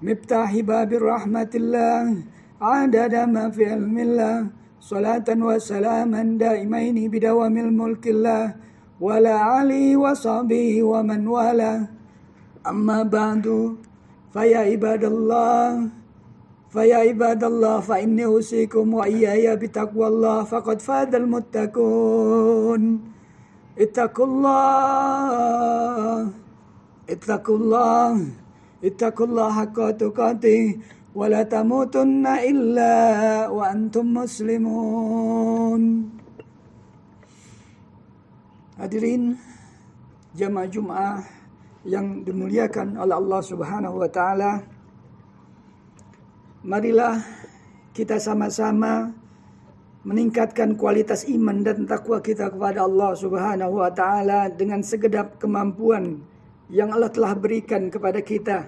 miftahi babir rahmatillah adada ma fi ilmillah salatan wa salaman daimaini bidawamil mulkillah wala ali wa sahbihi wa man wala amma ba'du faya ibadallah fa inni usikum wa iyaya bitaqwallah faqad fadal muttaqun ittaqullah haqqa tuqatih wa la tamutunna illa wa antum muslimun. Hadirin jamaah Jumat yang dimuliakan oleh Allah Subhanahu wa taala, marilah kita sama-sama meningkatkan kualitas iman dan takwa kita kepada Allah Subhanahu wa taala dengan segenap kemampuan yang Allah telah berikan kepada kita.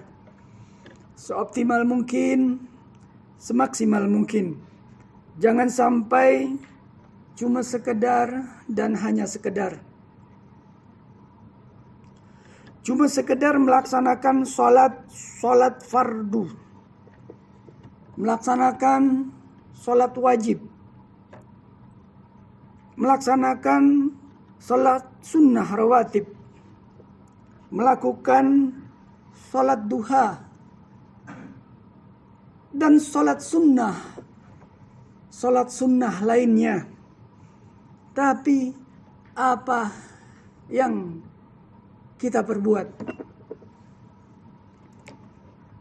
Seoptimal mungkin, semaksimal mungkin. Jangan sampai cuma sekedar dan hanya sekedar. Cuma sekedar melaksanakan sholat fardu. Melaksanakan sholat wajib. Melaksanakan sholat sunnah rawatib. Melakukan sholat duha. Dan sholat sunnah lainnya. Tapi apa yang kita perbuat?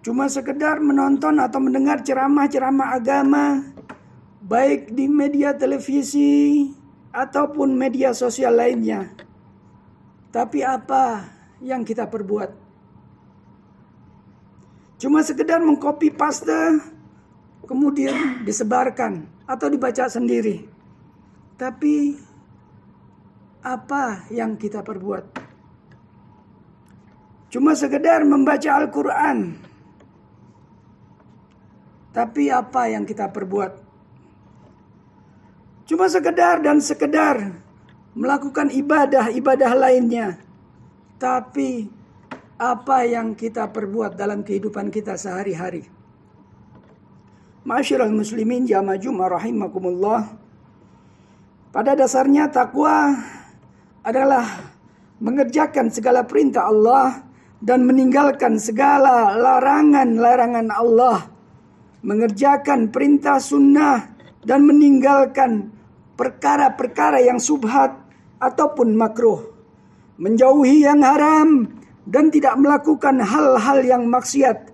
Cuma sekedar menonton atau mendengar ceramah-ceramah agama, baik di media televisi ataupun media sosial lainnya. Tapi apa yang kita perbuat? Cuma sekedar mengcopy paste, kemudian disebarkan atau dibaca sendiri. Tapi apa yang kita perbuat? Cuma sekedar membaca Al-Quran. Tapi apa yang kita perbuat? Cuma sekedar melakukan ibadah lainnya. Tapi apa yang kita perbuat dalam kehidupan kita sehari-hari? Ma'asyiral muslimin jamaah Jumat rahimakumullah. Pada dasarnya takwa adalah mengerjakan segala perintah Allah dan meninggalkan segala larangan-larangan Allah. Mengerjakan perintah sunnah dan meninggalkan perkara-perkara yang subhat ataupun makruh. Menjauhi yang haram dan tidak melakukan hal-hal yang maksiat,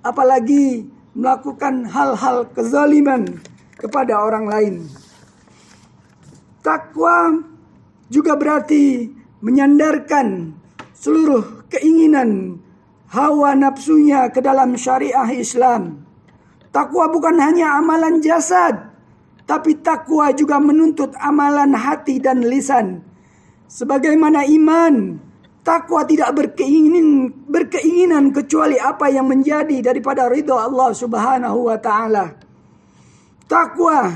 apalagi melakukan hal-hal kezaliman kepada orang lain. Takwa juga berarti menyandarkan seluruh keinginan hawa nafsunya ke dalam syariah Islam. Takwa bukan hanya amalan jasad, tapi takwa juga menuntut amalan hati dan lisan. Sebagaimana iman, takwa tidak berkeinginan kecuali apa yang menjadi daripada ridha Allah Subhanahu wa taala. Takwa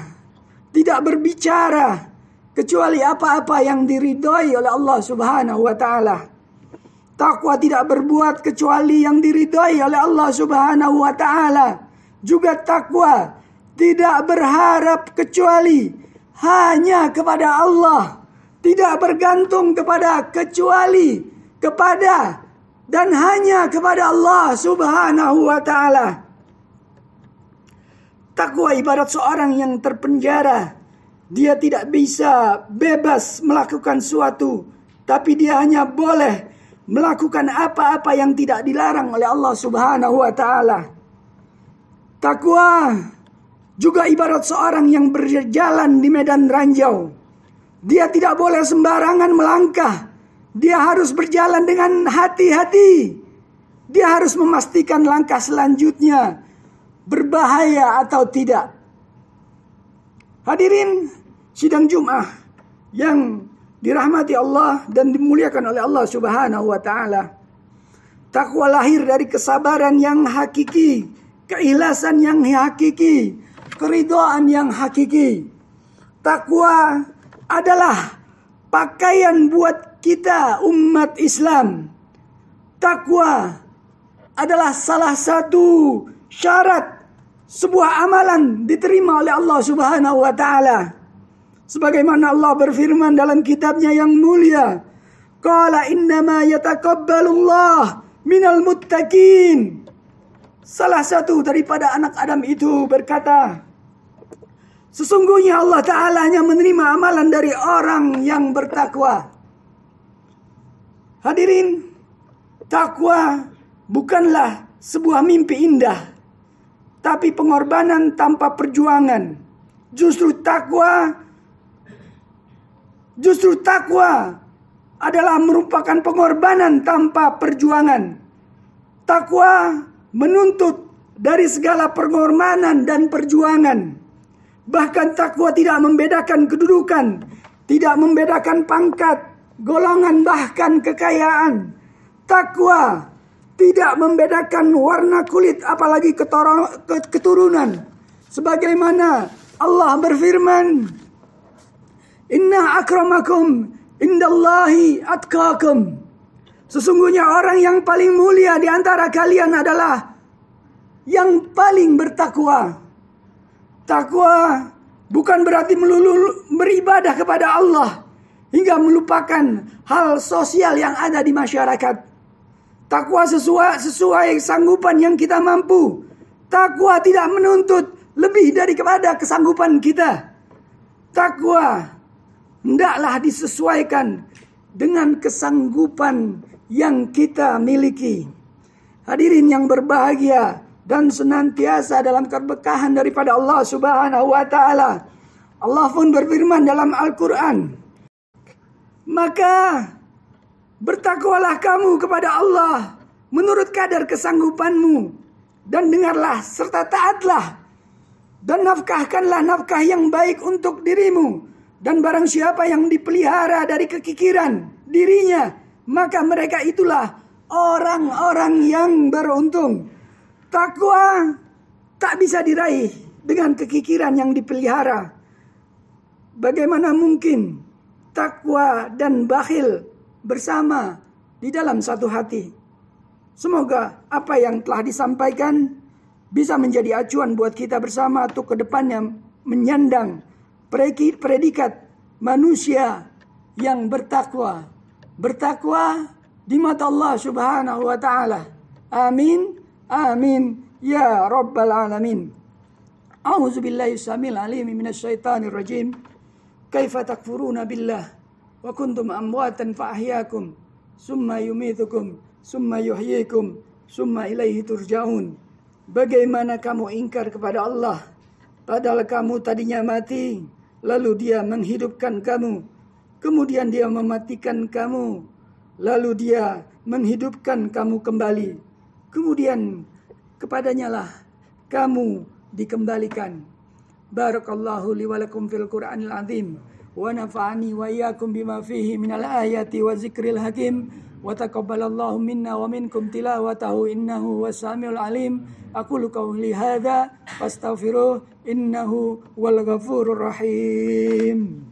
tidak berbicara kecuali apa-apa yang diridhai oleh Allah Subhanahu wa taala. Takwa tidak berbuat kecuali yang diridhai oleh Allah Subhanahu wa taala. Juga takwa tidak berharap kecuali hanya kepada Allah. Tidak bergantung kecuali kepada dan hanya kepada Allah Subhanahu wa taala. Takwa ibarat seorang yang terpenjara. Dia tidak bisa bebas melakukan suatu, tapi dia hanya boleh melakukan apa-apa yang tidak dilarang oleh Allah Subhanahu wa taala. Takwa juga ibarat seorang yang berjalan di medan ranjau. Dia tidak boleh sembarangan melangkah. Dia harus berjalan dengan hati-hati. Dia harus memastikan langkah selanjutnya berbahaya atau tidak. Hadirin sidang Jumat yang dirahmati Allah dan dimuliakan oleh Allah Subhanahu wa taala. Takwa lahir dari kesabaran yang hakiki, keikhlasan yang hakiki, keridhaan yang hakiki. Takwa adalah pakaian buat kita umat Islam. Takwa adalah salah satu syarat sebuah amalan diterima oleh Allah Subhanahu wa taala. Sebagaimana Allah berfirman dalam kitabnya yang mulia, qala innama yataqabbalullah minal muttaqin. Salah satu daripada anak Adam itu berkata, sesungguhnya Allah Ta'ala hanya menerima amalan dari orang yang bertakwa. Hadirin, takwa bukanlah sebuah mimpi indah, tapi pengorbanan tanpa perjuangan. Justru takwa adalah merupakan pengorbanan tanpa perjuangan. Takwa menuntut dari segala pengorbanan dan perjuangan. Bahkan takwa tidak membedakan kedudukan, tidak membedakan pangkat, golongan, bahkan kekayaan. Takwa tidak membedakan warna kulit, apalagi keturunan. Sebagaimana Allah berfirman, inna akramakum indallahi atqakum. Sesungguhnya orang yang paling mulia di antara kalian adalah yang paling bertakwa. Takwa bukan berarti melulu beribadah kepada Allah hingga melupakan hal sosial yang ada di masyarakat. Takwa sesuai sanggupan yang kita mampu. Takwa tidak menuntut lebih daripada kesanggupan kita. Takwa hendaklah disesuaikan dengan kesanggupan yang kita miliki. Hadirin yang berbahagia dan senantiasa dalam keberkahan daripada Allah Subhanahu wa taala. Allah pun berfirman dalam Al-Qur'an, maka bertakwalah kamu kepada Allah menurut kadar kesanggupanmu, dan dengarlah serta taatlah, dan nafkahkanlah nafkah yang baik untuk dirimu. Dan barang siapa yang dipelihara dari kekikiran dirinya, maka mereka itulah orang-orang yang beruntung. Takwa tak bisa diraih dengan kekikiran yang dipelihara. Bagaimana mungkin takwa dan bakhil bersama di dalam satu hati? Semoga apa yang telah disampaikan bisa menjadi acuan buat kita bersama untuk kedepannya menyandang predikat manusia yang bertakwa. Bertakwa di mata Allah Subhanahu wa ta'ala. Amin. Amin. Ya Rabbal Alamin. A'udzu billahi samil alim minasyaitonir rajim. Kaifa takfuruna billah wa kuntum amwatan fa ahyaakum summa yumitukum summa yuhyikum summa ilaihi turja'un. Bagaimana kamu ingkar kepada Allah padahal kamu tadinya mati, lalu Dia menghidupkan kamu, kemudian Dia mematikan kamu, lalu Dia menghidupkan kamu kembali, kemudian kepadanya lah kamu dikembalikan. Barakallahu li wa lakum fil Qur'anil azim wa nafa'ani wa iyyakum bima fihi minal ayati wa zikril hakim wa taqabbalallahu minna wa minkum tilawatahu innahu was-sami'ul alim. Aqulu qawli hadza fastaghfiruh innahu wal ghafurur rahim.